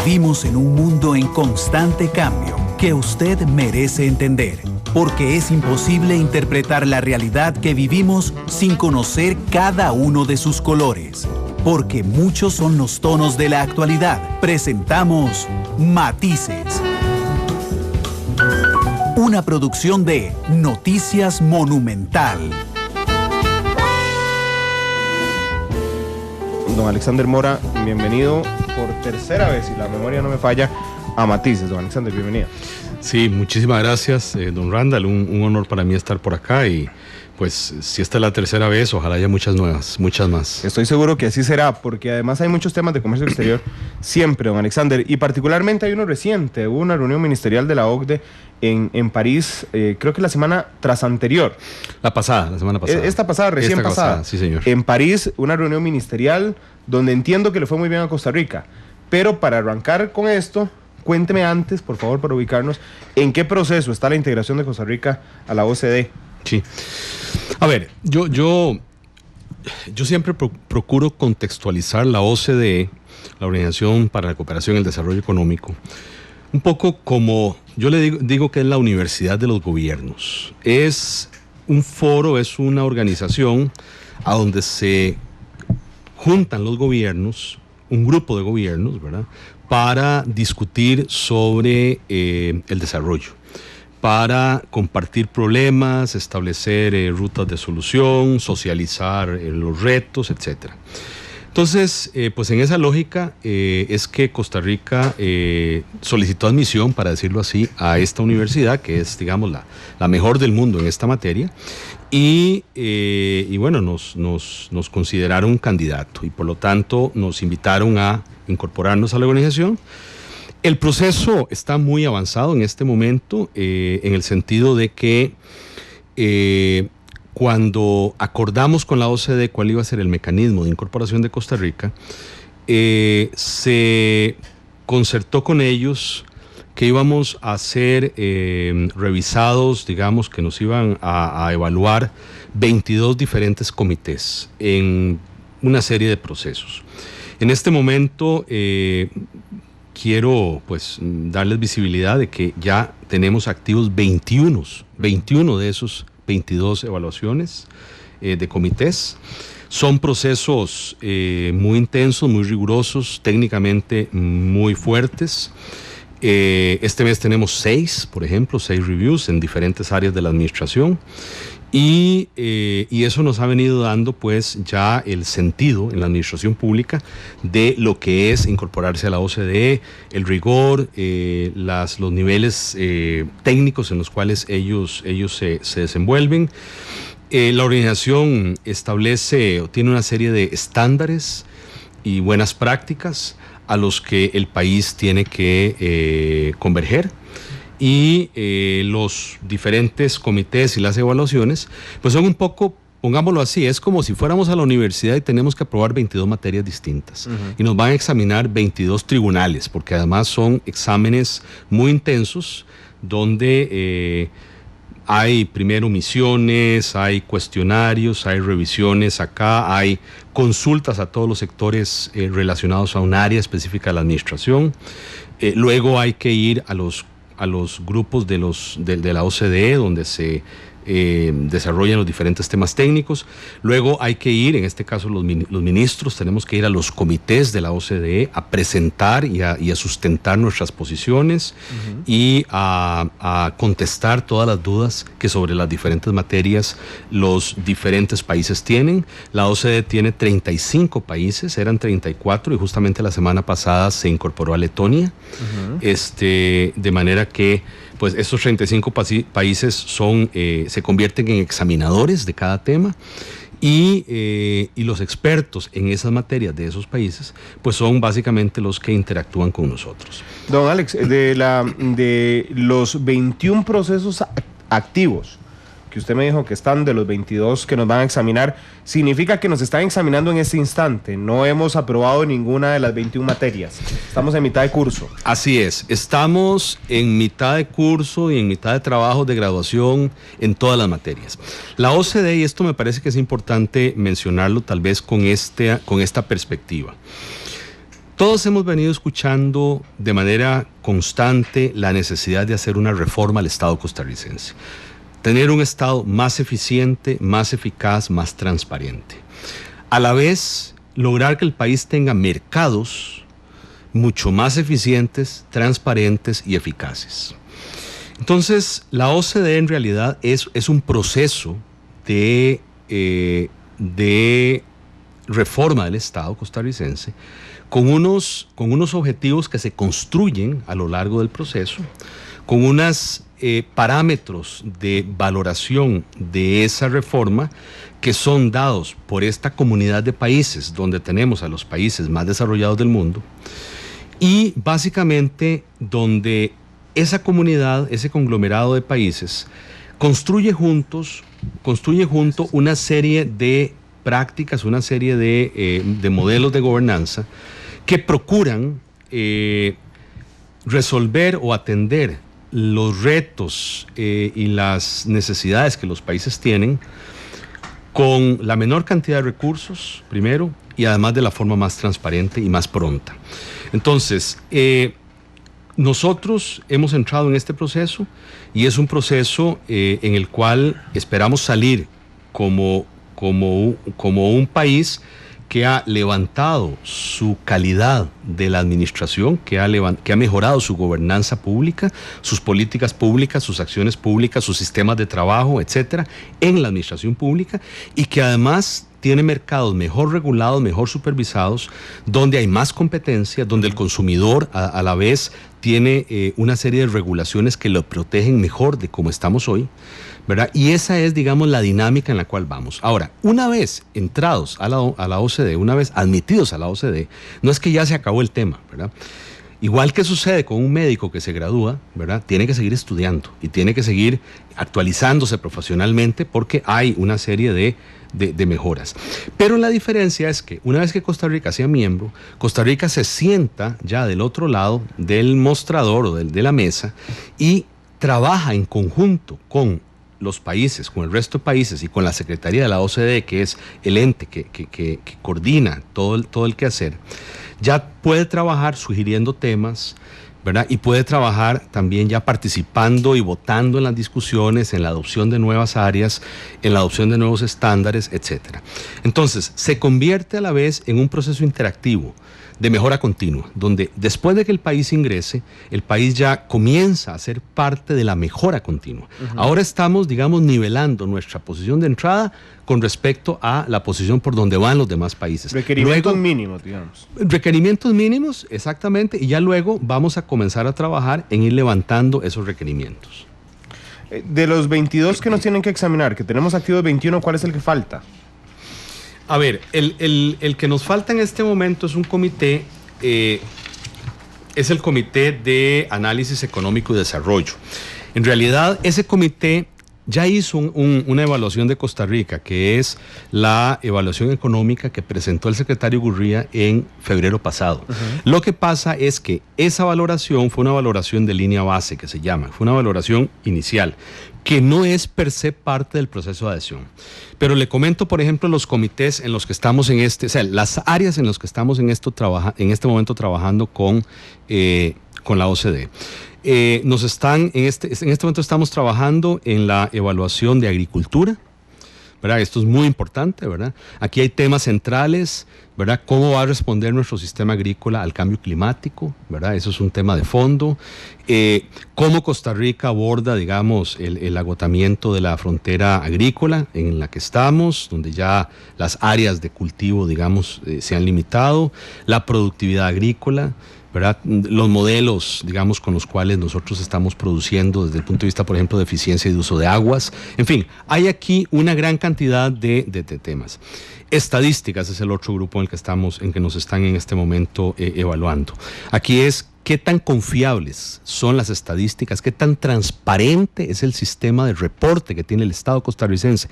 Vivimos en un mundo en constante cambio que usted merece entender, porque es imposible interpretar la realidad que vivimos sin conocer cada uno de sus colores. Porque muchos son los tonos de la actualidad. Presentamos Matices. Una producción de Noticias Monumental. Don Alexander Mora, bienvenido por tercera vez, si la memoria no me falla, a Matices. Don Alexander, bienvenido. Sí, muchísimas gracias, don Randall. Un honor para mí estar por acá y pues si esta es la tercera vez, ojalá haya muchas nuevas, muchas más. Estoy seguro que así será, porque además hay muchos temas de comercio exterior siempre, don Alexander, y particularmente hay uno reciente. Hubo una reunión ministerial de la OCDE en París, creo que la semana tras anterior. La semana pasada. Esta pasada, recién pasada. Sí, señor. En París, una reunión ministerial donde entiendo que le fue muy bien a Costa Rica. Pero para arrancar con esto, cuénteme antes, por favor, para ubicarnos, ¿en qué proceso está la integración de Costa Rica a la OCDE? Sí. A ver, yo siempre procuro contextualizar la OCDE, la Organización para la Cooperación y el Desarrollo Económico, un poco como yo le digo que es la universidad de los gobiernos. Es un foro, es una organización a donde se juntan los gobiernos, un grupo de gobiernos, ¿verdad?, para discutir sobre el desarrollo, para compartir problemas, establecer rutas de solución, socializar los retos, etc. Entonces, pues en esa lógica es que Costa Rica solicitó admisión, para decirlo así, a esta universidad, que es, digamos, la mejor del mundo en esta materia, y bueno, nos consideraron un candidato y por lo tanto nos invitaron a incorporarnos a la organización. El proceso está muy avanzado en este momento, en el sentido de que cuando acordamos con la OCDE cuál iba a ser el mecanismo de incorporación de Costa Rica, se concertó con ellos que íbamos a ser revisados, digamos, que nos iban a evaluar 22 diferentes comités en una serie de procesos. En este momento quiero pues darles visibilidad de que ya tenemos activos 21 de esos 22 evaluaciones de comités. Son procesos muy intensos, muy rigurosos, técnicamente muy fuertes. Este mes tenemos 6 reviews en diferentes áreas de la administración. Y eso nos ha venido dando pues ya el sentido en la administración pública de lo que es incorporarse a la OCDE, el rigor, los niveles técnicos en los cuales ellos se desenvuelven. La organización tiene una serie de estándares y buenas prácticas a los que el país tiene que converger. Y los diferentes comités y las evaluaciones, pues son un poco, pongámoslo así, es como si fuéramos a la universidad y tenemos que aprobar 22 materias distintas. Uh-huh. Y nos van a examinar 22 tribunales, porque además son exámenes muy intensos, donde hay primero misiones, hay cuestionarios, hay revisiones acá, hay consultas a todos los sectores relacionados a un área específica de la administración. Luego hay que ir a los grupos de la OCDE, donde se desarrollan los diferentes temas técnicos. Luego hay que ir, en este caso los ministros, tenemos que ir a los comités de la OCDE a presentar y a sustentar nuestras posiciones. Uh-huh. Y a contestar todas las dudas que sobre las diferentes materias los diferentes países tienen. La OCDE tiene 35 países, eran 34 y justamente la semana pasada se incorporó a Letonia. Uh-huh. De manera que pues estos 35 países se convierten en examinadores de cada tema y los expertos en esas materias de esos países pues son básicamente los que interactúan con nosotros. Don Alex, de los 21 procesos activos que usted me dijo que están, de los 22 que nos van a examinar, significa que nos están examinando en este instante. No hemos aprobado ninguna de las 21 materias. Estamos en mitad de curso. Así es. Estamos en mitad de curso y en mitad de trabajo de graduación en todas las materias. La OCDE, y esto me parece que es importante mencionarlo tal vez con esta perspectiva. Todos hemos venido escuchando de manera constante la necesidad de hacer una reforma al Estado costarricense. Tener un Estado más eficiente, más eficaz, más transparente. A la vez, lograr que el país tenga mercados mucho más eficientes, transparentes y eficaces. Entonces, la OCDE en realidad es un proceso de reforma del Estado costarricense con unos objetivos que se construyen a lo largo del proceso, con unos parámetros de valoración de esa reforma que son dados por esta comunidad de países donde tenemos a los países más desarrollados del mundo y básicamente donde esa comunidad, ese conglomerado de países construye junto una serie de prácticas, una serie de modelos de gobernanza que procuran resolver o atender los retos y las necesidades que los países tienen con la menor cantidad de recursos, primero, y además de la forma más transparente y más pronta. Entonces, nosotros hemos entrado en este proceso y es un proceso en el cual esperamos salir como un país que ha levantado su calidad de la administración, que ha mejorado su gobernanza pública, sus políticas públicas, sus acciones públicas, sus sistemas de trabajo, etcétera, en la administración pública y que además tiene mercados mejor regulados, mejor supervisados, donde hay más competencia, donde el consumidor a la vez tiene una serie de regulaciones que lo protegen mejor de cómo estamos hoy, ¿verdad? Y esa es, digamos, la dinámica en la cual vamos. Ahora, una vez entrados a la OCDE, una vez admitidos a la OCDE, no es que ya se acabó el tema, ¿verdad? Igual que sucede con un médico que se gradúa, ¿verdad? Tiene que seguir estudiando y tiene que seguir actualizándose profesionalmente porque hay una serie de mejoras. Pero la diferencia es que una vez que Costa Rica sea miembro, Costa Rica se sienta ya del otro lado del mostrador o de la mesa y trabaja en conjunto con los países, con el resto de países y con la Secretaría de la OCDE, que es el ente que coordina todo el quehacer, ya puede trabajar sugiriendo temas, ¿verdad? Y puede trabajar también ya participando y votando en las discusiones, en la adopción de nuevas áreas, en la adopción de nuevos estándares, etc. Entonces, se convierte a la vez en un proceso interactivo de mejora continua, donde después de que el país ingrese, el país ya comienza a ser parte de la mejora continua. Uh-huh. Ahora estamos, digamos, nivelando nuestra posición de entrada con respecto a la posición por donde van los demás países. Requerimientos mínimos, digamos. Requerimientos mínimos, exactamente, y ya luego vamos a comenzar a trabajar en ir levantando esos requerimientos. De los 22 que nos tienen que examinar, que tenemos activos 21, ¿cuál es el que falta? A ver, el que nos falta en este momento es un comité, es el Comité de Análisis Económico y Desarrollo. En realidad, ese comité ya hizo una evaluación de Costa Rica, que es la evaluación económica que presentó el secretario Gurría en febrero pasado. Uh-huh. Lo que pasa es que esa valoración fue una valoración de línea base, que se llama, fue una valoración inicial, que no es per se parte del proceso de adhesión. Pero le comento, por ejemplo, los comités en los que estamos las áreas en las que estamos en este momento trabajando con la OCDE. En este momento estamos trabajando en la evaluación de agricultura, ¿verdad? Esto es muy importante, ¿verdad? Aquí hay temas centrales, ¿verdad? ¿Cómo va a responder nuestro sistema agrícola al cambio climático? ¿Verdad? Eso es un tema de fondo. ¿Cómo Costa Rica aborda, digamos, el agotamiento de la frontera agrícola en la que estamos, donde ya las áreas de cultivo, digamos, se han limitado? La productividad agrícola, ¿verdad? Los modelos, digamos, con los cuales nosotros estamos produciendo desde el punto de vista, por ejemplo, de eficiencia y de uso de aguas. En fin, hay aquí una gran cantidad de temas. Estadísticas es el otro grupo en el que nos están en este momento evaluando. Aquí es qué tan confiables son las estadísticas, qué tan transparente es el sistema de reporte que tiene el Estado costarricense,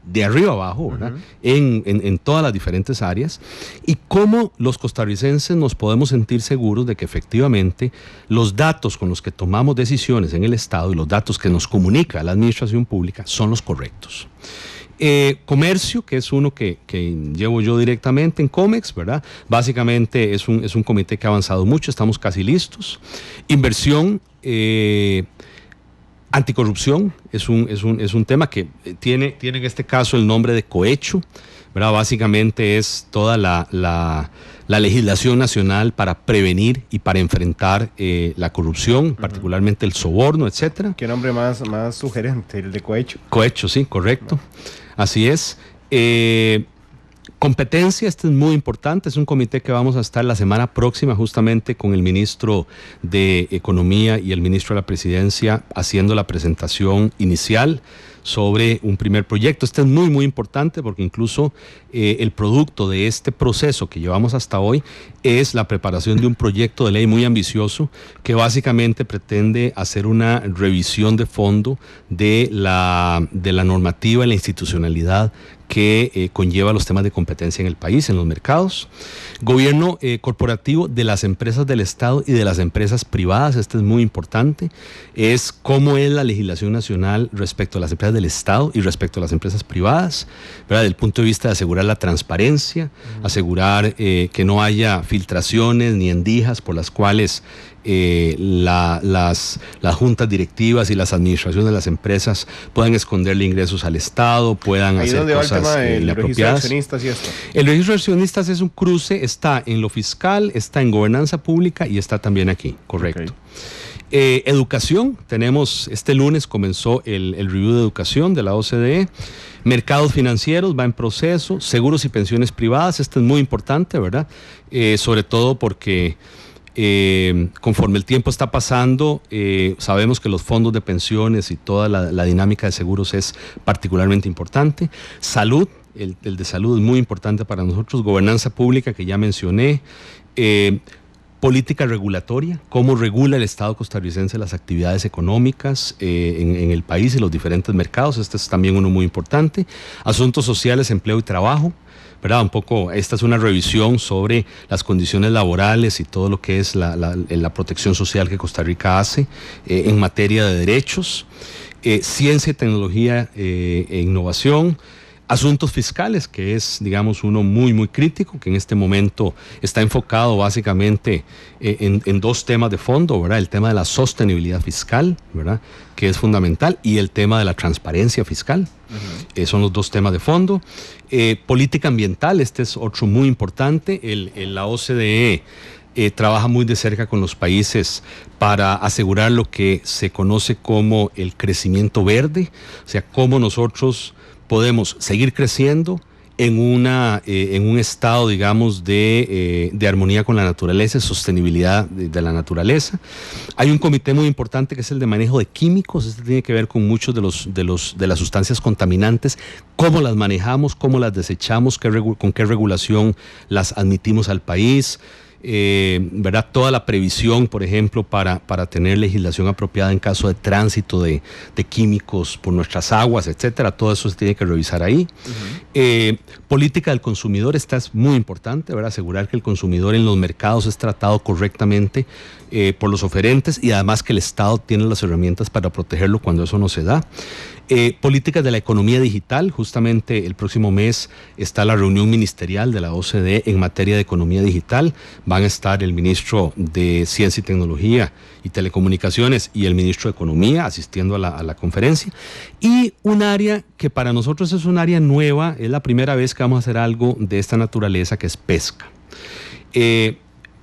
de arriba abajo, ¿verdad? Uh-huh. en todas las diferentes áreas, y cómo los costarricenses nos podemos sentir seguros de que efectivamente los datos con los que tomamos decisiones en el Estado y los datos que nos comunica la administración pública son los correctos. Comercio, que es uno que llevo yo directamente en COMEX, ¿verdad? Básicamente es un comité que ha avanzado mucho, estamos casi listos. Inversión, anticorrupción, es un tema que tiene en este caso el nombre de cohecho, ¿verdad? Básicamente es toda la legislación nacional para prevenir y para enfrentar la corrupción, particularmente el soborno, etcétera. Qué nombre más sugerente, el de cohecho. Cohecho, sí, correcto. Así es. Competencia, este es muy importante, es un comité que vamos a estar la semana próxima justamente con el ministro de Economía y el ministro de la Presidencia haciendo la presentación inicial sobre un primer proyecto. Este es muy, muy importante porque incluso el producto de este proceso que llevamos hasta hoy es la preparación de un proyecto de ley muy ambicioso que básicamente pretende hacer una revisión de fondo de la normativa y la institucionalidad que conlleva los temas de competencia en el país, en los mercados. Gobierno corporativo de las empresas del Estado y de las empresas privadas, este es muy importante, es cómo es la legislación nacional respecto a las empresas del Estado y respecto a las empresas privadas, ¿verdad? Desde el punto de vista de asegurar la transparencia, asegurar que no haya filtraciones ni endijas por las cuales las juntas directivas y las administraciones de las empresas puedan esconderle ingresos al Estado, puedan hacer cosas inapropiadas. El registro de accionistas es un cruce, está en lo fiscal, está en gobernanza pública y está también aquí, correcto. Educación, tenemos, este lunes comenzó el review de educación de la OCDE. Mercados financieros va en proceso, seguros y pensiones privadas, esto es muy importante, ¿verdad? Sobre todo porque conforme el tiempo está pasando, sabemos que los fondos de pensiones y toda la dinámica de seguros es particularmente importante. Salud, el de salud es muy importante para nosotros. Gobernanza pública, que ya mencioné. Política regulatoria, cómo regula el Estado costarricense las actividades económicas en el país y los diferentes mercados, este es también uno muy importante. Asuntos sociales, empleo y trabajo, ¿verdad? Un poco, esta es una revisión sobre las condiciones laborales y todo lo que es la protección social que Costa Rica hace en materia de derechos. Ciencia, tecnología e innovación. Asuntos fiscales, que es, digamos, uno muy, muy crítico, que en este momento está enfocado básicamente en dos temas de fondo, ¿verdad? El tema de la sostenibilidad fiscal, ¿verdad? Que es fundamental, y el tema de la transparencia fiscal. Son los dos temas de fondo. Política ambiental, este es otro muy importante. La OCDE trabaja muy de cerca con los países para asegurar lo que se conoce como el crecimiento verde, o sea, cómo nosotros podemos seguir creciendo en un estado, digamos, de armonía con la naturaleza, sostenibilidad de la naturaleza. Hay un comité muy importante que es el de manejo de químicos. Este tiene que ver con muchos de las sustancias contaminantes, cómo las manejamos, cómo las desechamos, con qué regulación las admitimos al país. ¿Verdad? Toda la previsión, por ejemplo, para tener legislación apropiada en caso de tránsito de químicos por nuestras aguas, etcétera. Todo eso se tiene que revisar ahí. Política del consumidor, esta es muy importante, ¿verdad? Asegurar que el consumidor en los mercados es tratado correctamente por los oferentes y además que el Estado tiene las herramientas para protegerlo cuando eso no se da. Políticas de la economía digital, justamente el próximo mes está la reunión ministerial de la OCDE en materia de economía digital. Van a estar el ministro de Ciencia y Tecnología y Telecomunicaciones y el ministro de Economía asistiendo a la conferencia. Y un área que para nosotros es un área nueva, es la primera vez que vamos a hacer algo de esta naturaleza, que es pesca.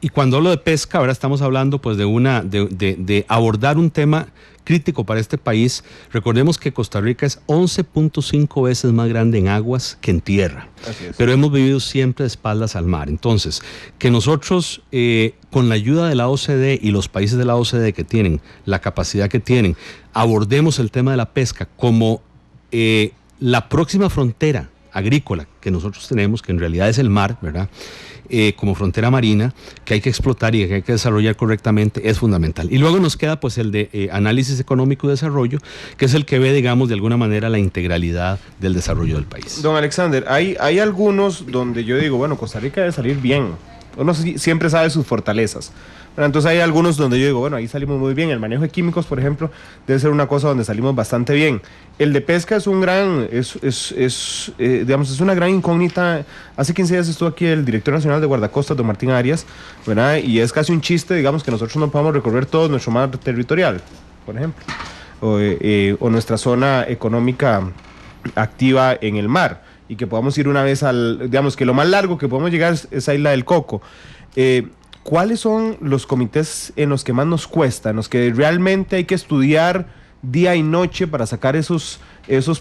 Y cuando hablo de pesca, ahora estamos hablando pues de abordar un tema crítico para este país. Recordemos que Costa Rica es 11.5 veces más grande en aguas que en tierra, pero hemos vivido siempre de espaldas al mar. Entonces, que nosotros con la ayuda de la OCDE y los países de la OCDE que tienen la capacidad que tienen, abordemos el tema de la pesca como la próxima frontera agrícola que nosotros tenemos, que en realidad es el mar, ¿verdad? Como frontera marina, que hay que explotar y que hay que desarrollar correctamente, es fundamental. Y luego nos queda pues el de análisis económico y desarrollo, que es el que ve, digamos, de alguna manera la integralidad del desarrollo del país. Don Alexander, hay algunos donde yo digo, bueno, Costa Rica debe salir bien uno siempre sabe sus fortalezas. Pero entonces hay algunos donde yo digo, bueno, ahí salimos muy bien. El manejo de químicos, por ejemplo, debe ser una cosa donde salimos bastante bien. El de pesca es un gran, digamos, es una gran incógnita. Hace 15 días estuvo aquí el director nacional de guardacostas, don Martín Arias, ¿verdad? Y es casi un chiste, digamos, que nosotros no podamos recorrer todo nuestro mar territorial, por ejemplo, o nuestra zona económica activa en el mar, y que podamos ir una vez digamos, que lo más largo que podemos llegar es a Isla del Coco. ¿Cuáles son los comités en los que más nos cuesta, en los que realmente hay que estudiar día y noche para sacar esos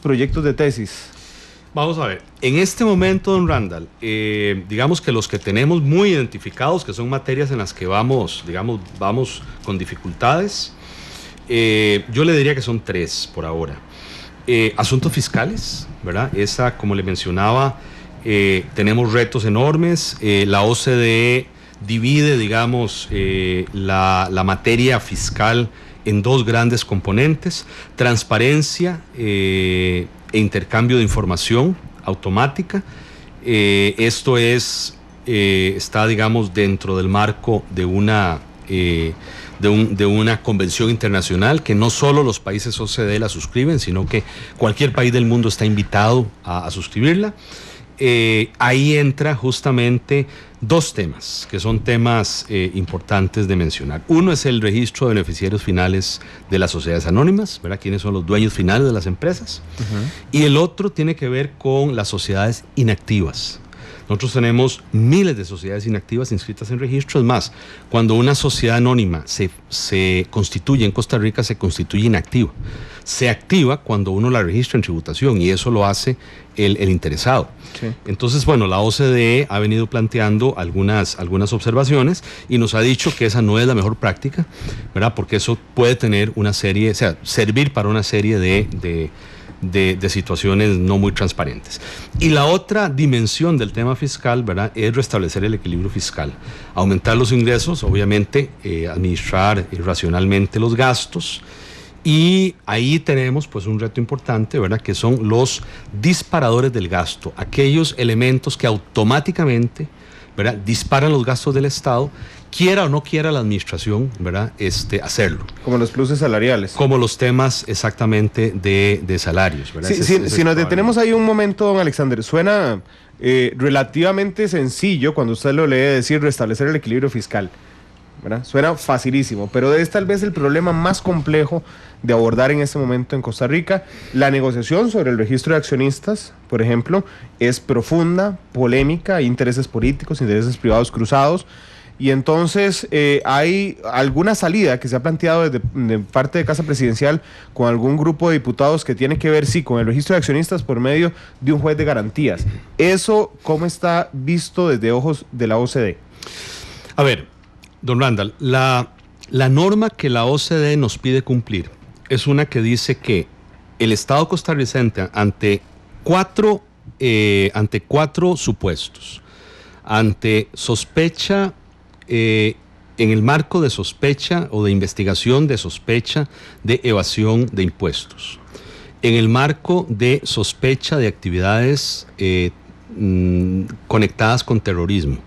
proyectos de tesis? Vamos a ver, en este momento, don Randall, digamos que los que tenemos muy identificados, que son materias en las que vamos con dificultades, yo le diría que son 3 por ahora. Asuntos fiscales, ¿verdad? Esa, como le mencionaba, tenemos retos enormes. La OCDE divide, digamos, la materia fiscal en 2 grandes componentes: transparencia e intercambio de información automática. Esto está, digamos, dentro del marco de una convención internacional que no solo los países OCDE la suscriben, sino que cualquier país del mundo está invitado a suscribirla. Ahí entra justamente 2 temas, que son temas importantes de mencionar. Uno es el registro de beneficiarios finales de las sociedades anónimas, ¿verdad? ¿Quiénes son los dueños finales de las empresas? Y el otro tiene que ver con las sociedades inactivas. Nosotros tenemos miles de sociedades inactivas inscritas en registro. Es más, cuando una sociedad anónima se constituye en Costa Rica, se constituye inactiva. Se activa cuando uno la registra en tributación, y eso lo hace el interesado. Sí. Entonces, bueno, la OCDE ha venido planteando algunas observaciones y nos ha dicho que esa no es la mejor práctica, ¿verdad? Porque eso puede tener servir para una serie de situaciones no muy transparentes. Y la otra dimensión del tema fiscal, ¿verdad?, es restablecer el equilibrio fiscal, aumentar los ingresos, obviamente, administrar racionalmente los gastos. Y ahí tenemos pues un reto importante, ¿verdad?, que son los disparadores del gasto, aquellos elementos que automáticamente, ¿verdad?, disparan los gastos del Estado, quiera o no quiera la administración, ¿verdad?, hacerlo. Como los pluses salariales. Como los temas exactamente de salarios, ¿verdad? Si nos detenemos ahí un momento, don Alexander, suena relativamente sencillo cuando usted lo lee decir restablecer el equilibrio fiscal, ¿verdad? Suena facilísimo, pero es tal vez el problema más complejo de abordar en este momento en Costa Rica. La negociación sobre el registro de accionistas, por ejemplo, es profunda, polémica, hay intereses políticos, intereses privados cruzados, y entonces hay alguna salida que se ha planteado de parte de Casa Presidencial con algún grupo de diputados que tiene que ver, sí, con el registro de accionistas por medio de un juez de garantías. ¿Eso cómo está visto desde ojos de la OCDE? A ver, don Randall, la norma que la OCDE nos pide cumplir es una que dice que el Estado costarricense ante cuatro supuestos, ante sospecha, en el marco de sospecha o de investigación de sospecha de evasión de impuestos, en el marco de sospecha de actividades conectadas con terrorismo,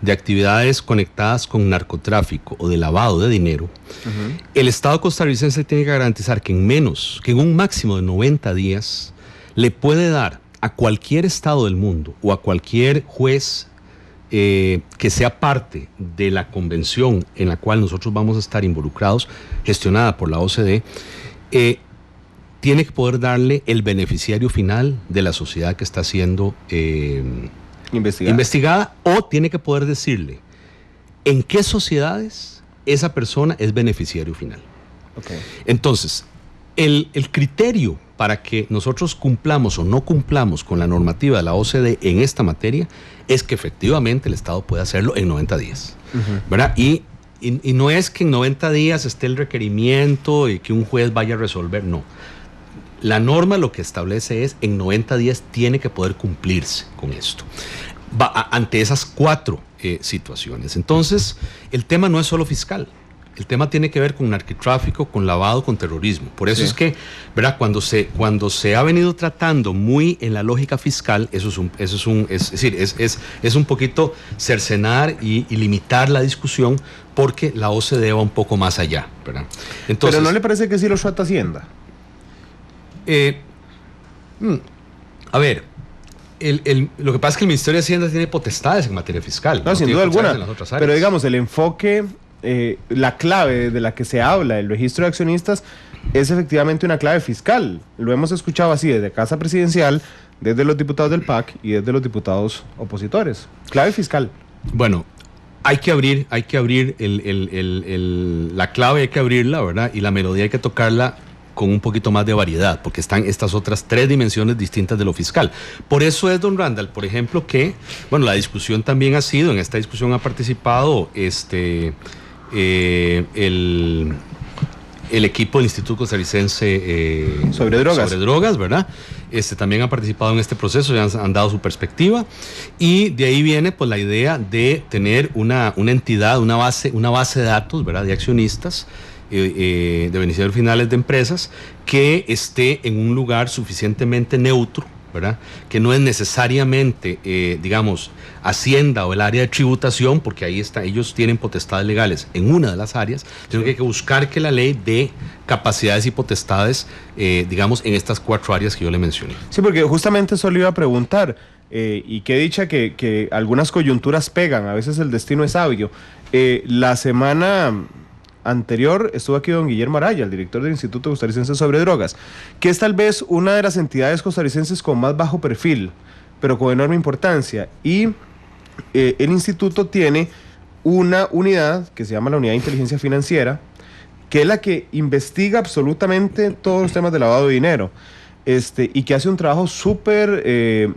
de actividades conectadas con narcotráfico o de lavado de dinero, el Estado costarricense tiene que garantizar que en un máximo de 90 días le puede dar a cualquier Estado del mundo o a cualquier juez que sea parte de la convención en la cual nosotros vamos a estar involucrados, gestionada por la OCDE, tiene que poder darle el beneficiario final de la sociedad que está siendo investigada, o tiene que poder decirle en qué sociedades esa persona es beneficiario final. Okay. Entonces, el criterio para que nosotros cumplamos o no cumplamos con la normativa de la OCDE en esta materia es que efectivamente el Estado puede hacerlo en 90 días, ¿verdad? Y no es que en 90 días esté el requerimiento y que un juez vaya a resolver, no. La norma lo que establece es en 90 días tiene que poder cumplirse con esto. Ante esas 4 situaciones. Entonces, el tema no es solo fiscal. El tema tiene que ver con narcotráfico, con lavado, con terrorismo. Por eso es que, ¿verdad? Cuando se ha venido tratando muy en la lógica fiscal, es un poquito cercenar y limitar la discusión, porque la OCDE va un poco más allá, ¿verdad? Entonces, ¿pero no le parece que sí lo trata Hacienda? A ver, lo que pasa es que el Ministerio de Hacienda tiene potestades en materia fiscal. No, sin duda alguna. Pero digamos, el enfoque, la clave de la que se habla, el registro de accionistas, es efectivamente una clave fiscal. Lo hemos escuchado así desde Casa Presidencial, desde los diputados del PAC y desde los diputados opositores. Clave fiscal. Bueno, hay que abrir la clave, hay que abrirla, ¿verdad? Y la melodía hay que tocarla con un poquito más de variedad, porque están estas otras 3 dimensiones distintas de lo fiscal. Por eso es, don Randall, por ejemplo, que, bueno, la discusión también ha sido, en esta discusión ha participado el equipo del Instituto Costarricense sobre drogas, ¿verdad? También ha participado en este proceso, ya han dado su perspectiva, y de ahí viene pues la idea de tener una entidad, una base de datos, ¿verdad?, de accionistas, de beneficiarios finales de empresas, que esté en un lugar suficientemente neutro, ¿verdad?, que no es necesariamente, digamos, Hacienda o el área de tributación, porque ahí está, ellos tienen potestades legales en una de las áreas, sino que hay que buscar que la ley dé capacidades y potestades, digamos, en estas 4 áreas que yo le mencioné. Sí, porque justamente eso le iba a preguntar, y qué dicha que algunas coyunturas pegan, a veces el destino es sabio. La semana anterior estuvo aquí don Guillermo Araya, el director del Instituto Costarricense sobre Drogas, que es tal vez una de las entidades costarricenses con más bajo perfil, pero con enorme importancia, y el instituto tiene una unidad que se llama la Unidad de Inteligencia Financiera, que es la que investiga absolutamente todos los temas de lavado de dinero, y que hace un trabajo súper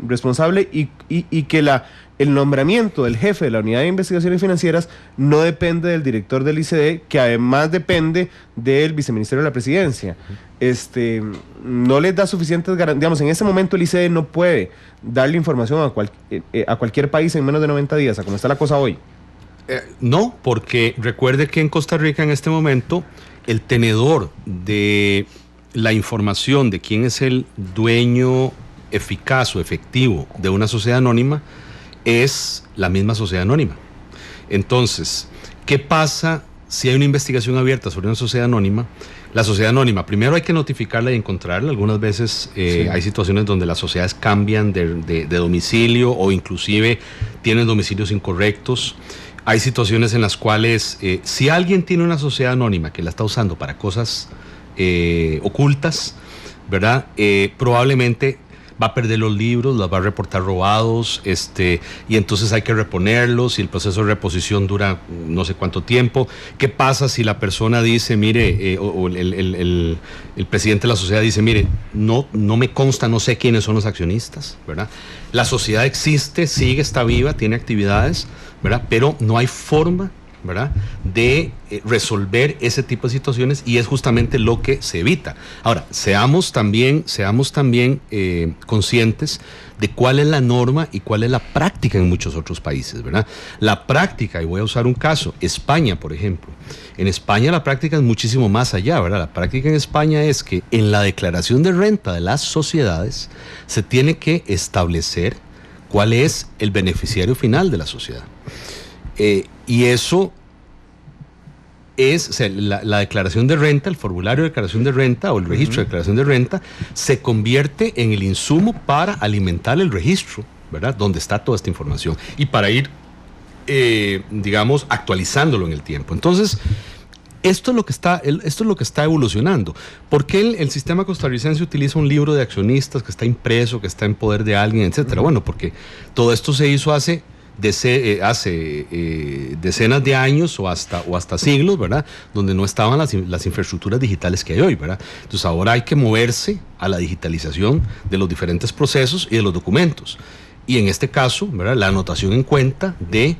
responsable, y que el nombramiento del jefe de la Unidad de Investigaciones Financieras no depende del director del ICD, que además depende del viceministerio de la Presidencia. No les da suficientes garantías. Digamos, en ese momento el ICD no puede darle información a cualquier país en menos de 90 días, a cómo está la cosa hoy. No, porque recuerde que en Costa Rica en este momento el tenedor de la información de quién es el dueño eficaz o efectivo de una sociedad anónima es la misma sociedad anónima. Entonces, ¿qué pasa si hay una investigación abierta sobre una sociedad anónima? La sociedad anónima, primero hay que notificarla y encontrarla. Algunas veces hay situaciones donde las sociedades cambian de domicilio, o inclusive tienen domicilios incorrectos. Hay situaciones en las cuales si alguien tiene una sociedad anónima que la está usando para cosas ocultas, ¿verdad? Probablemente va a perder los libros, los va a reportar robados, y entonces hay que reponerlos, y el proceso de reposición dura no sé cuánto tiempo. ¿Qué pasa si la persona dice, mire, o el presidente de la sociedad dice, mire, no me consta, no sé quiénes son los accionistas, ¿verdad? La sociedad existe, sigue, está viva, tiene actividades, ¿verdad? Pero no hay forma, ¿verdad?, de resolver ese tipo de situaciones, y es justamente lo que se evita. Ahora, seamos también conscientes de cuál es la norma y cuál es la práctica en muchos otros países, ¿verdad? La práctica, y voy a usar un caso, España, por ejemplo. En España la práctica es muchísimo más allá, ¿verdad? La práctica en España es que en la declaración de renta de las sociedades se tiene que establecer cuál es el beneficiario final de la sociedad. Y eso es, o sea, la declaración de renta, el formulario de declaración de renta o el registro de declaración de renta se convierte en el insumo para alimentar el registro, ¿verdad?, donde está toda esta información, y para ir, digamos, actualizándolo en el tiempo. Entonces, esto es lo que está evolucionando. ¿Por qué el sistema costarricense utiliza un libro de accionistas que está impreso, que está en poder de alguien, etcétera? Bueno, porque todo esto se hizo hace decenas de años o hasta siglos, ¿verdad?, donde no estaban las infraestructuras digitales que hay hoy, ¿verdad? Entonces ahora hay que moverse a la digitalización de los diferentes procesos y de los documentos, y en este caso, ¿verdad?, la anotación en cuenta de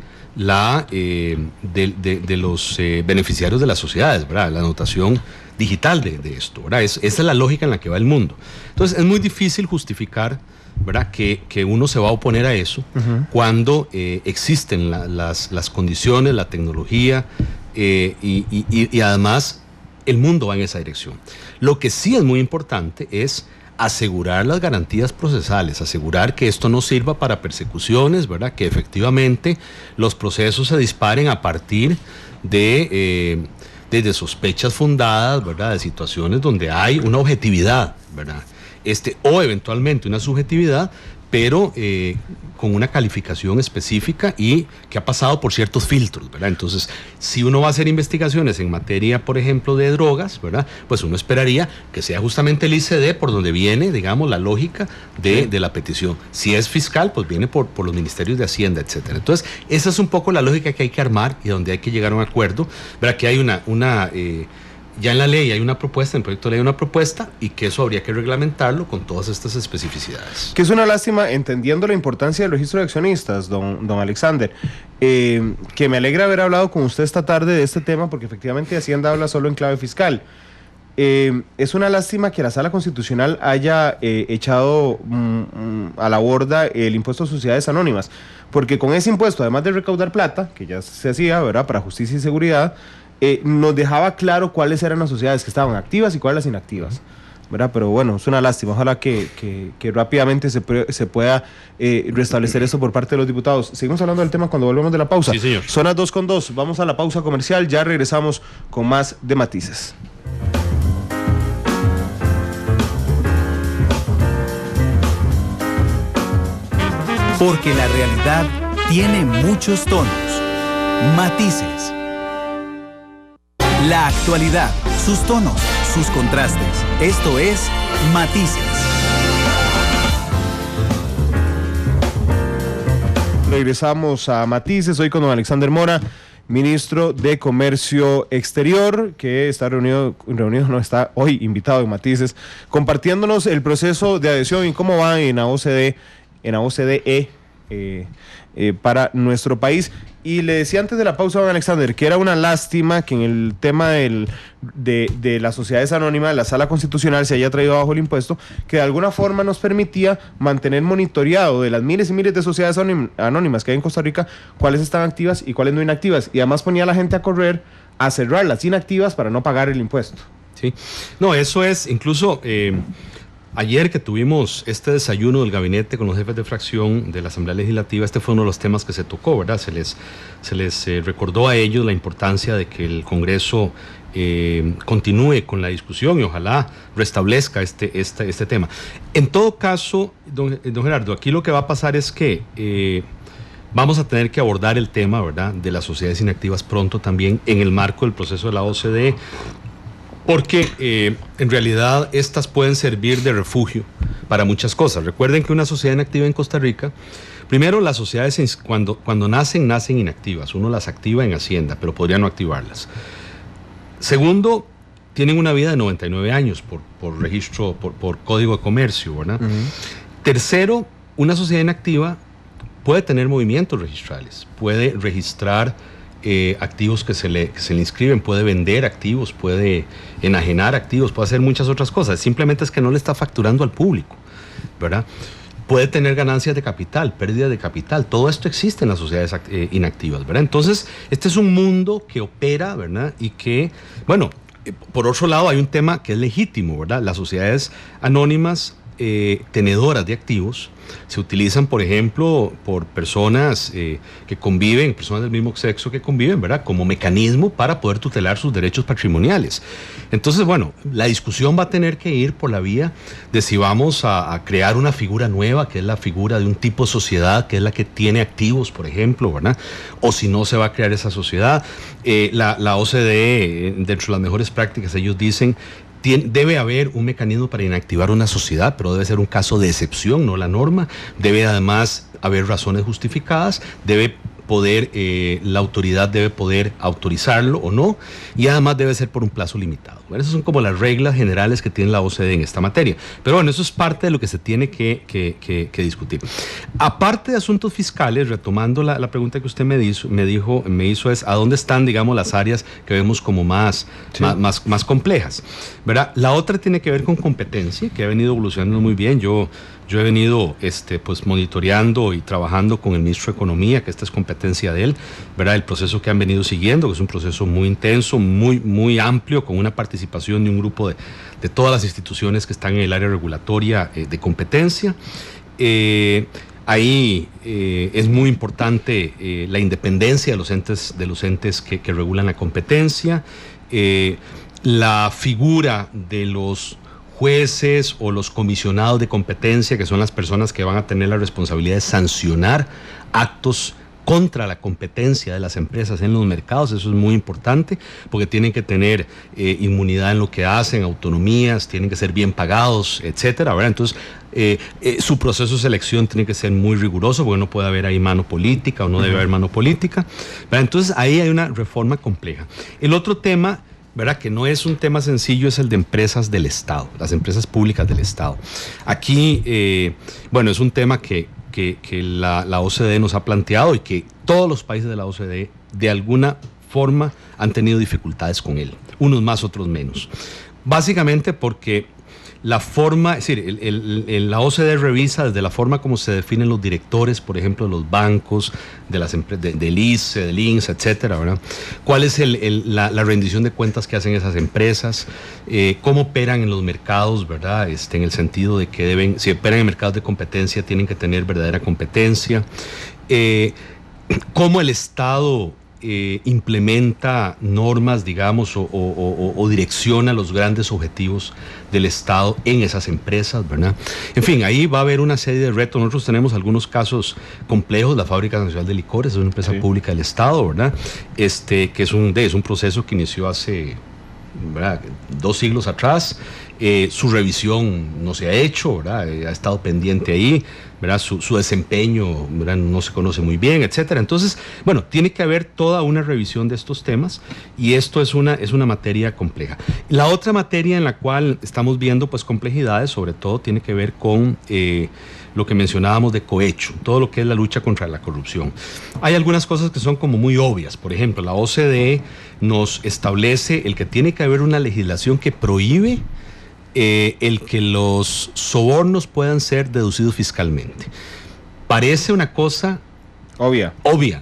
los beneficiarios de las sociedades, ¿verdad?, la anotación digital de esto, ¿verdad? Esa es la lógica en la que va el mundo. Entonces es muy difícil justificar, ¿verdad?, que uno se va a oponer a eso cuando existen las condiciones, la tecnología, y además el mundo va en esa dirección. Lo que sí es muy importante es asegurar las garantías procesales, asegurar que esto no sirva para persecuciones, ¿verdad? Que efectivamente los procesos se disparen a partir de sospechas fundadas, ¿verdad? De situaciones donde hay una objetividad, ¿verdad? O eventualmente una subjetividad, pero con una calificación específica y que ha pasado por ciertos filtros, ¿verdad? Entonces, si uno va a hacer investigaciones en materia, por ejemplo, de drogas, ¿verdad? Pues uno esperaría que sea justamente el ICD por donde viene, digamos, la lógica de la petición. Si es fiscal, pues viene por los ministerios de Hacienda, etcétera. Entonces, esa es un poco la lógica que hay que armar y donde hay que llegar a un acuerdo, ¿verdad? Que hay ya en la ley hay una propuesta, en el proyecto de ley hay una propuesta, y que eso habría que reglamentarlo con todas estas especificidades. Que es una lástima, entendiendo la importancia del registro de accionistas, don Alexander, que me alegra haber hablado con usted esta tarde de este tema, porque efectivamente Hacienda habla solo en clave fiscal. Es una lástima que la Sala Constitucional haya echado a la borda el impuesto a sociedades anónimas, porque con ese impuesto, además de recaudar plata, que ya se hacía, ¿verdad?, para justicia y seguridad, nos dejaba claro cuáles eran las sociedades que estaban activas y cuáles las inactivas, ¿verdad? Pero bueno, es una lástima. Ojalá que rápidamente se pueda restablecer eso por parte de los diputados. Seguimos hablando del tema cuando volvemos de la pausa. Sí, señor. Son las 2:02. Vamos a la pausa comercial. Ya regresamos con más de Matices. Porque la realidad tiene muchos tonos, matices. La actualidad, sus tonos, sus contrastes. Esto es Matices. Regresamos a Matices, hoy con don Alexander Mora, ministro de Comercio Exterior, que está está hoy invitado en Matices, compartiéndonos el proceso de adhesión y cómo va en la OCDE, para nuestro país. Y le decía antes de la pausa, don Alexander, que era una lástima que en el tema de las sociedades anónimas, la Sala Constitucional se haya traído abajo el impuesto, que de alguna forma nos permitía mantener monitoreado de las miles y miles de sociedades anónimas que hay en Costa Rica, cuáles están activas y cuáles no inactivas. Y además ponía a la gente a correr a cerrar las inactivas para no pagar el impuesto. Sí, no, eso es incluso... Ayer que tuvimos este desayuno del gabinete con los jefes de fracción de la Asamblea Legislativa, este fue uno de los temas que se tocó, ¿verdad? Se les recordó a ellos la importancia de que el Congreso continúe con la discusión y ojalá restablezca este tema. En todo caso, don Gerardo, aquí lo que va a pasar es que vamos a tener que abordar el tema, ¿verdad?, de las sociedades inactivas pronto también en el marco del proceso de la OCDE. Porque en realidad estas pueden servir de refugio para muchas cosas. Recuerden que una sociedad inactiva en Costa Rica, primero las sociedades cuando nacen inactivas, uno las activa en Hacienda, pero podría no activarlas. Segundo, tienen una vida de 99 años por registro, por código de comercio, ¿verdad? Uh-huh. Tercero, una sociedad inactiva puede tener movimientos registrales, puede registrar activos que se le inscriben, puede vender activos, puede enajenar activos, puede hacer muchas otras cosas. Simplemente es que no le está facturando al público, ¿verdad? Puede tener ganancias de capital, pérdida de capital. Todo esto existe en las sociedades inactivas, ¿verdad? Entonces, este es un mundo que opera, ¿verdad? Y que, bueno, por otro lado hay un tema que es legítimo, ¿verdad? Las sociedades anónimas tenedoras de activos se utilizan, por ejemplo, por personas que conviven, personas del mismo sexo que conviven, ¿verdad?, como mecanismo para poder tutelar sus derechos patrimoniales. Entonces, bueno, la discusión va a tener que ir por la vía de si vamos a crear una figura nueva, que es la figura de un tipo de sociedad, que es la que tiene activos, por ejemplo, ¿verdad?, o si no se va a crear esa sociedad. La OCDE, dentro de las mejores prácticas, ellos dicen debe haber un mecanismo para inactivar una sociedad, pero debe ser un caso de excepción, no la norma. Debe además haber razones justificadas, la autoridad debe poder autorizarlo o no, y además debe ser por un plazo limitado. Bueno, esas son como las reglas generales que tiene la OCDE en esta materia. Pero bueno, eso es parte de lo que se tiene que discutir. Aparte de asuntos fiscales, retomando la pregunta que usted me hizo es, ¿a dónde están, digamos, las áreas que vemos como más complejas? ¿Verdad? La otra tiene que ver con competencia, que ha venido evolucionando muy bien. Yo Yo he venido pues monitoreando y trabajando con el ministro de Economía, que esta es competencia de él, ¿verdad? El proceso que han venido siguiendo, que es un proceso muy intenso, muy amplio, con una participación de un grupo de todas las instituciones que están en el área regulatoria de competencia. Ahí es muy importante la independencia de los entes que regulan la competencia, la figura de los jueces o los comisionados de competencia, que son las personas que van a tener la responsabilidad de sancionar actos contra la competencia de las empresas en los mercados. Eso es muy importante porque tienen que tener inmunidad en lo que hacen, autonomías, tienen que ser bien pagados, etcétera, ¿verdad? Entonces, su proceso de selección tiene que ser muy riguroso porque no puede haber ahí mano política o no debe haber mano política, ¿verdad? Entonces, ahí hay una reforma compleja. El otro tema, ¿verdad?, que no es un tema sencillo, es el de empresas del Estado, las empresas públicas del Estado. Aquí, es un tema que la OCDE nos ha planteado y que todos los países de la OCDE de alguna forma han tenido dificultades con él, unos más, otros menos. Básicamente porque la forma, es decir, la OCDE revisa desde la forma como se definen los directores, por ejemplo, de los bancos, de las empresas, del ICE, del INSS, etcétera, ¿verdad? ¿Cuál es la rendición de cuentas que hacen esas empresas? ¿Cómo operan en los mercados, verdad? En el sentido de que si operan en mercados de competencia, tienen que tener verdadera competencia. ¿Cómo el Estado implementa normas, digamos, o direcciona los grandes objetivos del Estado en esas empresas, ¿verdad? En fin, ahí va a haber una serie de retos. Nosotros tenemos algunos casos complejos. La Fábrica Nacional de Licores es una empresa pública del Estado, ¿verdad? Que es un proceso que inició hace, ¿verdad?, 2 siglos atrás. Su revisión no se ha hecho, ¿verdad? Ha estado pendiente ahí, ¿verdad? Su desempeño, ¿verdad?, no se conoce muy bien, etcétera. Entonces, tiene que haber toda una revisión de estos temas y esto es una materia compleja. La otra materia en la cual estamos viendo pues complejidades, sobre todo tiene que ver con lo que mencionábamos de cohecho, todo lo que es la lucha contra la corrupción. Hay algunas cosas que son como muy obvias. Por ejemplo, la OCDE nos establece el que tiene que haber una legislación que prohíbe el que los sobornos puedan ser deducidos fiscalmente. Parece una cosa obvia,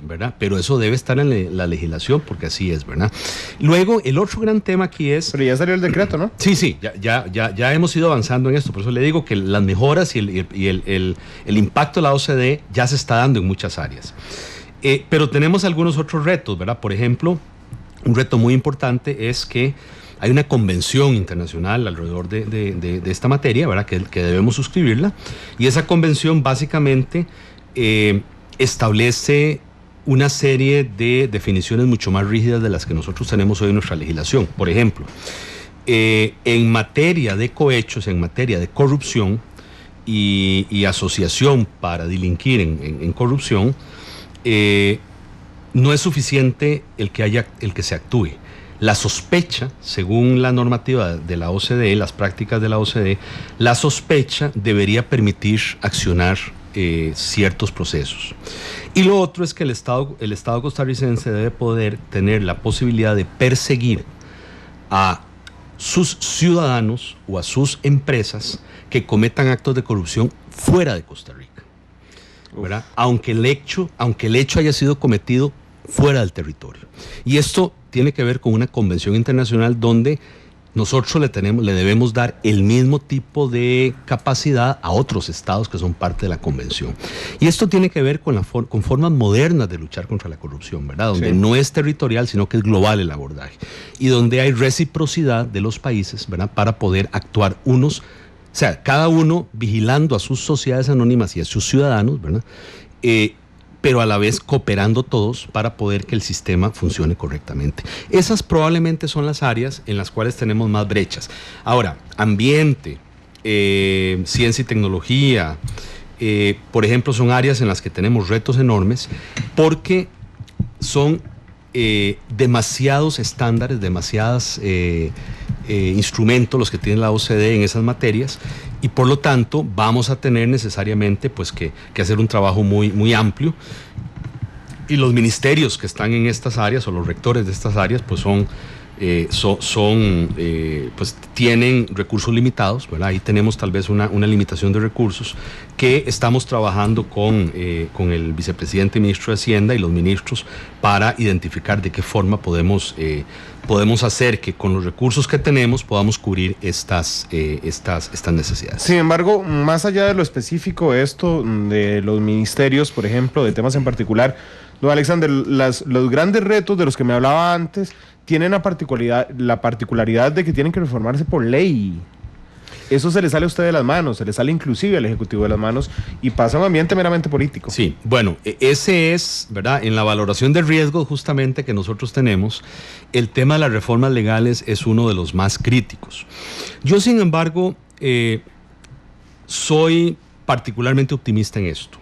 ¿verdad? Pero eso debe estar en la legislación porque así es, ¿verdad? Luego, el otro gran tema aquí es... Pero ya salió el decreto, ¿no? Sí, ya hemos ido avanzando en esto. Por eso le digo que las mejoras y el impacto de la OCDE ya se está dando en muchas áreas. Pero tenemos algunos otros retos, ¿verdad? Por ejemplo, un reto muy importante es que hay una convención internacional alrededor de esta materia, ¿verdad?, que debemos suscribirla, y esa convención básicamente establece una serie de definiciones mucho más rígidas de las que nosotros tenemos hoy en nuestra legislación. Por ejemplo, en materia de cohechos, en materia de corrupción y asociación para delinquir en corrupción, no es suficiente el que se actúe. La sospecha, según la normativa de la OCDE, las prácticas de la OCDE, la sospecha debería permitir accionar ciertos procesos. Y lo otro es que el Estado costarricense debe poder tener la posibilidad de perseguir a sus ciudadanos o a sus empresas que cometan actos de corrupción fuera de Costa Rica, ¿verdad? Aunque el hecho haya sido cometido fuera del territorio. Y esto tiene que ver con una convención internacional donde nosotros le debemos dar el mismo tipo de capacidad a otros estados que son parte de la convención. Y esto tiene que ver con formas modernas de luchar contra la corrupción, ¿verdad? Donde no es territorial, sino que es global el abordaje. Y donde hay reciprocidad de los países, ¿verdad?, para poder actuar cada uno vigilando a sus sociedades anónimas y a sus ciudadanos, ¿verdad?, pero a la vez cooperando todos para poder que el sistema funcione correctamente. Esas probablemente son las áreas en las cuales tenemos más brechas. Ahora, ambiente, ciencia y tecnología, por ejemplo, son áreas en las que tenemos retos enormes porque son demasiados estándares, demasiados instrumentos los que tiene la OCDE en esas materias, y por lo tanto vamos a tener necesariamente pues que hacer un trabajo muy amplio, y los ministerios que están en estas áreas o los rectores de estas áreas pues son pues tienen recursos limitados, ¿verdad? Ahí tenemos tal vez una limitación de recursos que estamos trabajando con el vicepresidente y ministro de Hacienda y los ministros para identificar de qué forma podemos hacer que con los recursos que tenemos podamos cubrir estas necesidades. Sin embargo, más allá de lo específico esto de los ministerios, por ejemplo, de temas en particular, don Alexander, los grandes retos de los que me hablaba antes tienen la particularidad de que tienen que reformarse por ley. Eso se le sale a usted de las manos, se le sale inclusive al Ejecutivo de las manos y pasa a un ambiente meramente político. Sí, bueno, ese es, ¿verdad? En la valoración de riesgos justamente que nosotros tenemos, el tema de las reformas legales es uno de los más críticos. Yo, sin embargo, soy particularmente optimista en esto.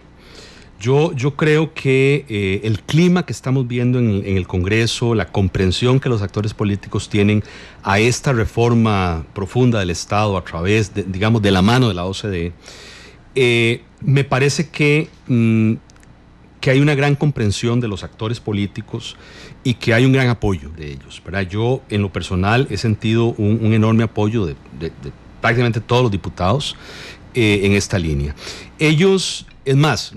Yo creo que el clima que estamos viendo en el Congreso, la comprensión que los actores políticos tienen a esta reforma profunda del Estado a través, digamos, de la mano de la OCDE, me parece que hay una gran comprensión de los actores políticos y que hay un gran apoyo de ellos, ¿verdad? Yo, en lo personal, he sentido un enorme apoyo de prácticamente todos los diputados en esta línea. Ellos... Es más,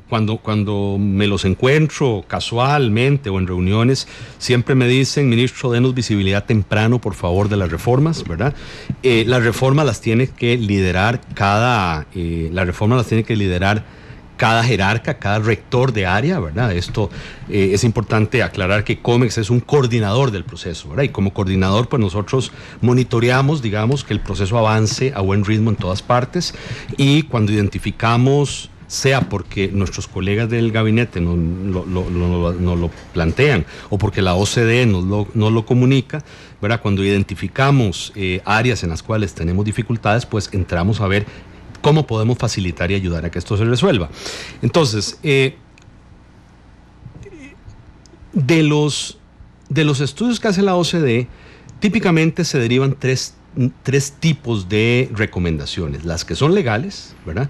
cuando me los encuentro casualmente o en reuniones, siempre me dicen, ministro, denos visibilidad temprano, por favor, de las reformas, ¿verdad? Las reformas las tiene que liderar cada jerarca, cada rector de área, ¿verdad? Esto es importante aclarar que COMEX es un coordinador del proceso, ¿verdad? Y como coordinador, pues nosotros monitoreamos, digamos, que el proceso avance a buen ritmo en todas partes, y cuando identificamos, sea porque nuestros colegas del gabinete nos lo plantean o porque la OCDE nos lo comunica, ¿verdad? Cuando identificamos áreas en las cuales tenemos dificultades, pues entramos a ver cómo podemos facilitar y ayudar a que esto se resuelva. Entonces, de los estudios que hace la OCDE, típicamente se derivan tres tipos de recomendaciones: las que son legales, ¿verdad?,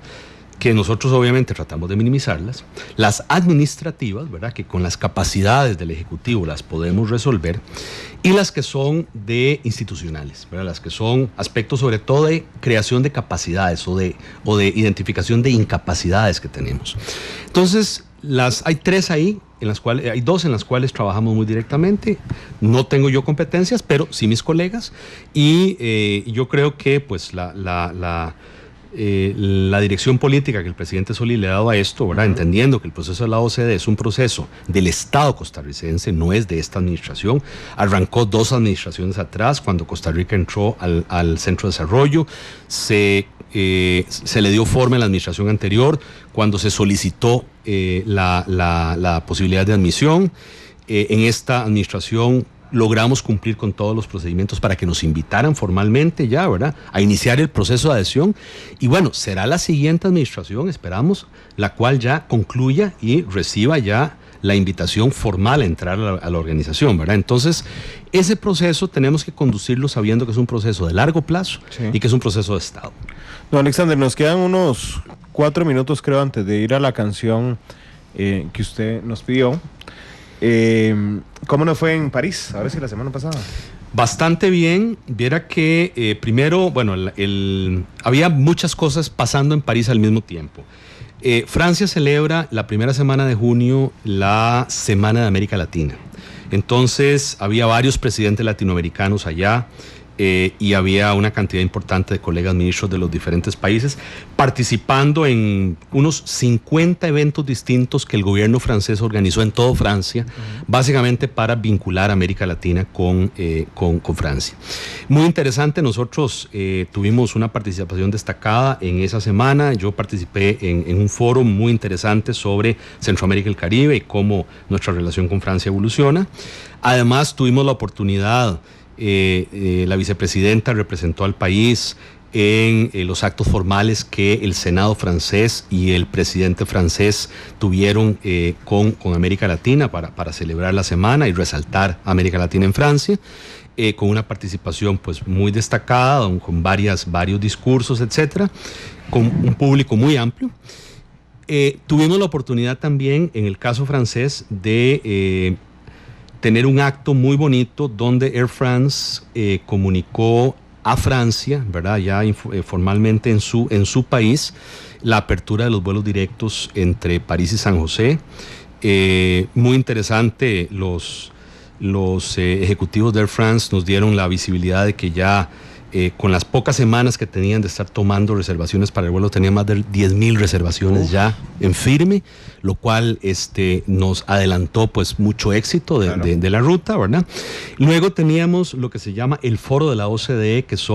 que nosotros obviamente tratamos de minimizarlas; las administrativas, ¿verdad?, que con las capacidades del Ejecutivo las podemos resolver; y las que son de institucionales, ¿verdad?, las que son aspectos sobre todo de creación de capacidades o de identificación de incapacidades que tenemos. Entonces, hay tres ahí, hay dos en las cuales trabajamos muy directamente. No tengo yo competencias, pero sí mis colegas, y yo creo que pues la dirección política que el presidente Solís le ha dado a esto, ¿verdad?, entendiendo que el proceso de la OCDE es un proceso del Estado costarricense, no es de esta administración. Arrancó 2 administraciones atrás, cuando Costa Rica entró al Centro de Desarrollo. Se le dio forma en la administración anterior, cuando se solicitó la posibilidad de admisión. En esta administración logramos cumplir con todos los procedimientos para que nos invitaran formalmente ya, ¿verdad?, a iniciar el proceso de adhesión. Y bueno, será la siguiente administración, esperamos, la cual ya concluya y reciba ya la invitación formal a entrar a la organización, ¿verdad? Entonces, ese proceso tenemos que conducirlo sabiendo que es un proceso de largo plazo, sí, y que es un proceso de Estado. Don Alexander, nos quedan unos 4 minutos, creo, antes de ir a la canción que usted nos pidió. ¿Cómo nos fue en París? Ahora sí, la semana pasada. Bastante bien. Viera que primero, bueno, había muchas cosas pasando en París al mismo tiempo. Francia celebra la primera semana de junio la Semana de América Latina. Entonces había varios presidentes latinoamericanos allá. Y había una cantidad importante de colegas ministros de los diferentes países participando en unos 50 eventos distintos que el gobierno francés organizó en toda Francia, básicamente para vincular a América Latina con Francia. Muy interesante. Nosotros tuvimos una participación destacada en esa semana. Yo participé en un foro muy interesante sobre Centroamérica y el Caribe y cómo nuestra relación con Francia evoluciona. Además, tuvimos la oportunidad, la vicepresidenta representó al país en los actos formales que el Senado francés y el presidente francés tuvieron con América Latina para celebrar la semana y resaltar América Latina en Francia, con una participación pues muy destacada, con varios discursos, etcétera, con un público muy amplio. Tuvimos la oportunidad también, en el caso francés, de tener un acto muy bonito donde Air France comunicó a Francia, ¿verdad? Ya formalmente en su país, la apertura de los vuelos directos entre París y San José. Muy interesante, los ejecutivos de Air France nos dieron la visibilidad de que ya con las pocas semanas que tenían de estar tomando reservaciones para el vuelo, tenían más de 10,000 reservaciones ya en firme, lo cual nos adelantó pues mucho éxito de la ruta, ¿verdad? Luego teníamos lo que se llama el foro de la OCDE, que es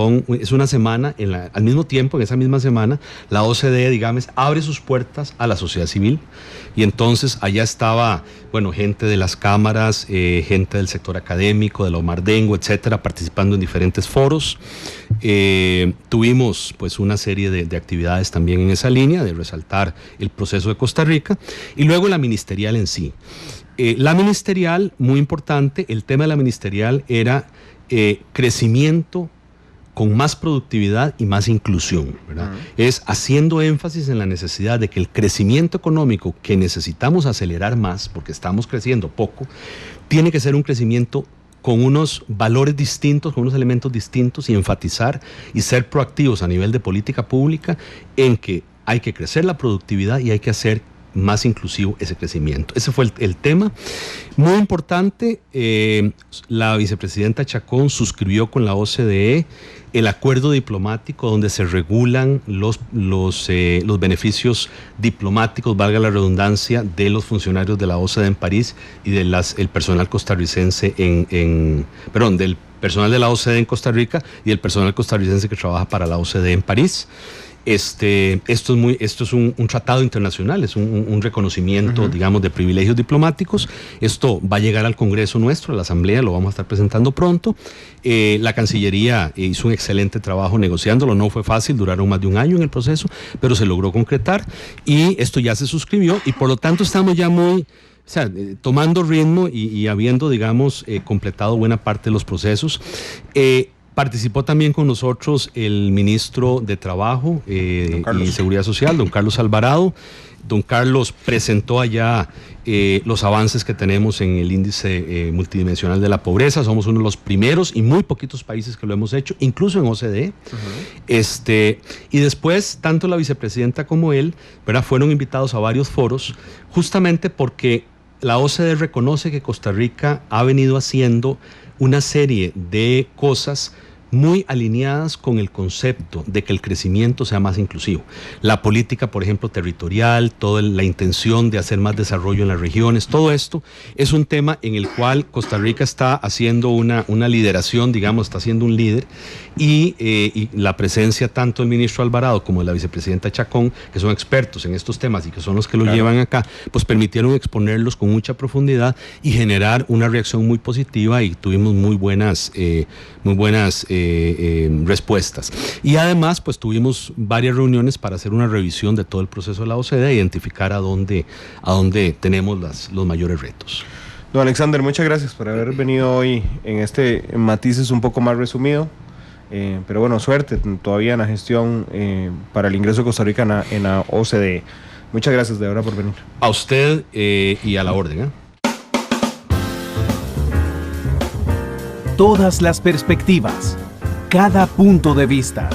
una semana, al mismo tiempo, en esa misma semana, la OCDE, digamos, abre sus puertas a la sociedad civil, y entonces allá estaba, bueno, gente de las cámaras, gente del sector académico, de la Omardengo, etcétera, participando en diferentes foros. Tuvimos pues una serie de actividades también en esa línea, de resaltar el proceso de Costa Rica, y luego la ministerial en sí. La ministerial, muy importante, el tema de la ministerial era crecimiento con más productividad y más inclusión, ¿verdad? Es haciendo énfasis en la necesidad de que el crecimiento económico que necesitamos acelerar más, porque estamos creciendo poco, tiene que ser un crecimiento con unos valores distintos, con unos elementos distintos, y enfatizar y ser proactivos a nivel de política pública en que hay que crecer la productividad y hay que hacer más inclusivo ese crecimiento. Ese fue el tema. Muy importante, la vicepresidenta Chacón suscribió con la OCDE el acuerdo diplomático donde se regulan los beneficios diplomáticos, valga la redundancia, de los funcionarios de la OCDE en París y del personal costarricense del personal de la OCDE en Costa Rica y el personal costarricense que trabaja para la OCDE en París. Esto es un tratado internacional, es un reconocimiento, digamos, de privilegios diplomáticos. Esto va a llegar al Congreso nuestro, a la Asamblea, lo vamos a estar presentando pronto. La Cancillería hizo un excelente trabajo negociándolo, no fue fácil, duraron más de un año en el proceso, pero se logró concretar y esto ya se suscribió y por lo tanto estamos ya tomando ritmo y habiendo, digamos, completado buena parte de los procesos. Participó también con nosotros el ministro de Trabajo y Seguridad Social, don Carlos Alvarado. Don Carlos presentó allá los avances que tenemos en el índice multidimensional de la pobreza. Somos uno de los primeros y muy poquitos países que lo hemos hecho, incluso en OCDE. Y después, tanto la vicepresidenta como él, ¿verdad?, fueron invitados a varios foros, justamente porque la OCDE reconoce que Costa Rica ha venido haciendo una serie de cosas muy alineadas con el concepto de que el crecimiento sea más inclusivo. La política, por ejemplo, territorial, toda la intención de hacer más desarrollo en las regiones, todo esto es un tema en el cual Costa Rica está haciendo una lideración, digamos, está siendo un líder, y la presencia tanto del ministro Alvarado como de la vicepresidenta Chacón, que son expertos en estos temas y que son los que lo llevan acá, pues permitieron exponerlos con mucha profundidad y generar una reacción muy positiva, y tuvimos muy buenas respuestas. Y además, pues tuvimos varias reuniones para hacer una revisión de todo el proceso de la OCDE, identificar a dónde tenemos los mayores retos. Don Alexander, muchas gracias por haber venido hoy en matices un poco más resumido. Pero bueno, suerte todavía en la gestión para el ingreso de Costa Rica en la OCDE. Muchas gracias de verdad por venir. A usted y a la orden. Todas las perspectivas, cada punto de vista.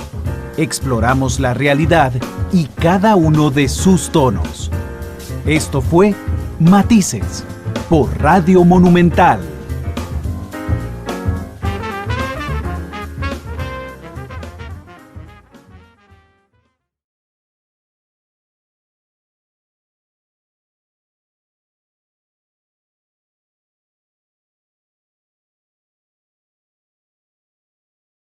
Exploramos la realidad y cada uno de sus tonos. Esto fue Matices por Radio Monumental.